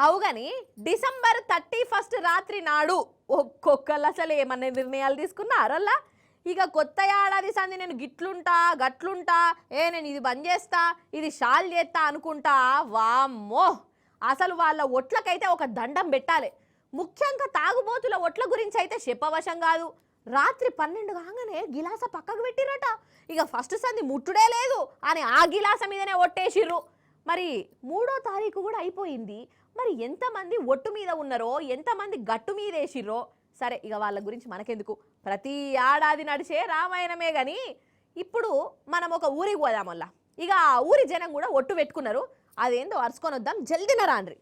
అవుగాని December 31 రాత్రి నాడు ఒక్కొక్కళ్ళు అసలు ఏమన్నా నిర్ణయాలు తీసుకున్నారల్లా. ఇక కొత్త ఏడాది సంది నేను గిట్లుంటా గట్లుంటా, నేను ఇది బంద్ చేస్తా, ఇది షాల్ చేస్తా అనుకుంటా. వామ్మో, అసలు వాళ్ళ ఒట్లకైతే ఒక దండం పెట్టాలి. ముఖ్యంగా తాగుబోతుల ఒట్ల గురించి అయితే చెప్పవశం కాదు. రాత్రి 12 కాగానే గిలాస పక్కకు పెట్టిరట. ఇక ఫస్ట్ సంది ముట్టుడే లేదు అని ఆ గిలాస మీదనే ఒట్టేసిర్రు. మరి 3వ తారీఖు కూడా అయిపోయింది. మరి ఎంతమంది ఒట్టు మీద ఉన్నారో, ఎంతమంది గట్టు మీద వేసిర్రో సరే, ఇక వాళ్ళ గురించి మనకెందుకు, ప్రతి ఏడాది నడిచే రామాయణమే. కానీ ఇప్పుడు మనం ఒక ఊరికి పోదామల్లా. ఇక ఆ ఊరి జనం కూడా ఒట్టు పెట్టుకున్నారు. అదేందో అరుచుకొని వద్దాం, జల్దిన రాండ్రి.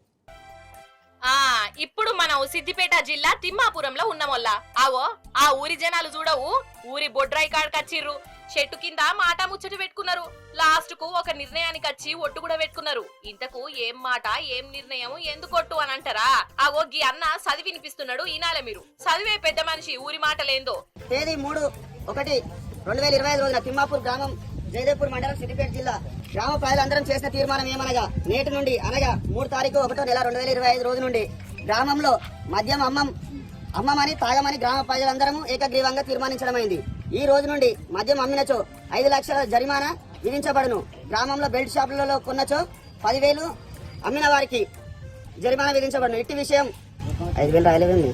ఇప్పుడు మనం సిద్దిపేట జిల్లా తిమ్మాపురంలో ఉన్నామల్లా. ఆవో ఆ ఊరి జనాలు చూడవు, ఊరి బొడ్రాయి కాడకచ్చిర్రు. చెట్టు కింద మాట ముచ్చట పెట్టుకున్నారు. లాస్ట్ కు ఒక నిర్ణయానికి వచ్చి ఒట్టు కూడా పెట్టుకున్నారు. ఇంతకు ఏం మాట, ఏం నిర్ణయం, ఎందుకొట్టు అని అంటారా? ఆ ఒగ్గి అన్న చదివి వినిపిస్తున్నాడు, ఈనాలే మీరు. చదివే పెద్ద మనిషి ఊరి మాటలేందో. తేదీ 3/1/2025 రోజున తిమ్మాపూర్ గ్రామం, జయదేవ్పూర్ మండలం, సిద్దిపేట జిల్లా గ్రామ ప్రజలందరం చేసిన తీర్మానం ఏమనగా, నేటి నుండి అనగా 3 తారీఖు 1వ నెల 2025 రోజు నుండి గ్రామంలో మద్యం అమ్మమని తాగమని గ్రామ ప్రజలందరము ఏకగ్రీవంగా తీర్మానించడమైంది. ఈ రోజు నుండి మద్యం అమ్మినచో 5 లక్షల జరిమానా విధించబడును. గ్రామంలో బెల్ట్ షాపులలో కొన్నచో 10,000, అమ్మిన వారికి జరిమానా విధించబడును. ఇట్టి విషయం 5,000 రాయలేదండి.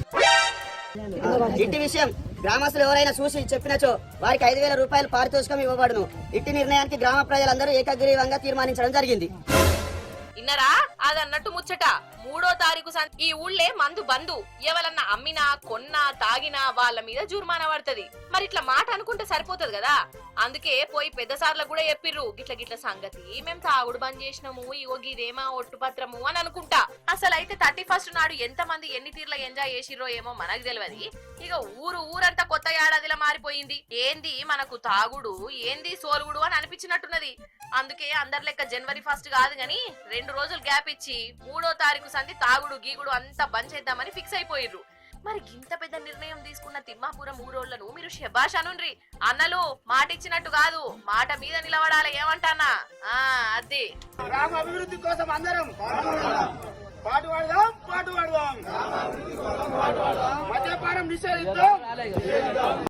ఇట్టి విషయం గ్రామస్తులు ఎవరైనా చూసి చెప్పినచో వారికి 5,000 రూపాయలు పారితోషికం ఇవ్వబడును. ఇట్టి నిర్ణయానికి గ్రామ ప్రజలందరూ ఏకగ్రీవంగా తీర్మానించడం జరిగింది. ఇన్నరా అదన్నట్టు ముచ్చట. 3వ తారీఖు ఈ ఊళ్ళే మందు బందు. ఎవరన్నా అమ్మినా, కొన్నా, తాగినా వాళ్ళ మీద జుర్మానా పడుతుంది. మరి ఇట్లా మాట అనుకుంటే సరిపోతుంది కదా. అందుకే పోయి పెద్ద సార్లకు కూడా చెప్పిర్రు, గిట్ల గిట్ల సంగతి, మేము తాగుడు బంద్ చేసినాము, ఇగో గిదేమా ఒట్టు పత్రము అని అనుకుంటా. అసలు అయితే 31 నాడు ఎంత మంది ఎన్ని తీర్ల ఎంజాయ్ చేసిర్రో ఏమో మనకు తెలియదు. ఇక ఊరంతా కొత్త ఏడాదిలా మారిపోయింది. ఏంది మనకు తాగుడు, ఏంది సోలుగుడు అని అనిపించినట్టున్నది. అందుకే అందరి లెక్క జనవరి 1 కాదు గాని 2 రోజులు గ్యాప్ ఇచ్చి 3వ తారీఖు సంది తాగుడు గీగుడు అంతా బంద్ చేద్దామని ఫిక్స్ అయిపోయిర్రు. మరి ఇంత పెద్ద నిర్ణయం తీసుకున్న తిమ్మాపురం ఊరోళ్లను మీరు శభాష్ అనుండ్రి. అన్నలు మాట ఇచ్చినట్టు కాదు, మాట మీద నిలబడాలి. ఏమంటానా? అదే గ్రామ అభివృద్ధి కోసం అందరం పాటుపడదాం. మద్యపానం నిషేధిద్దాం.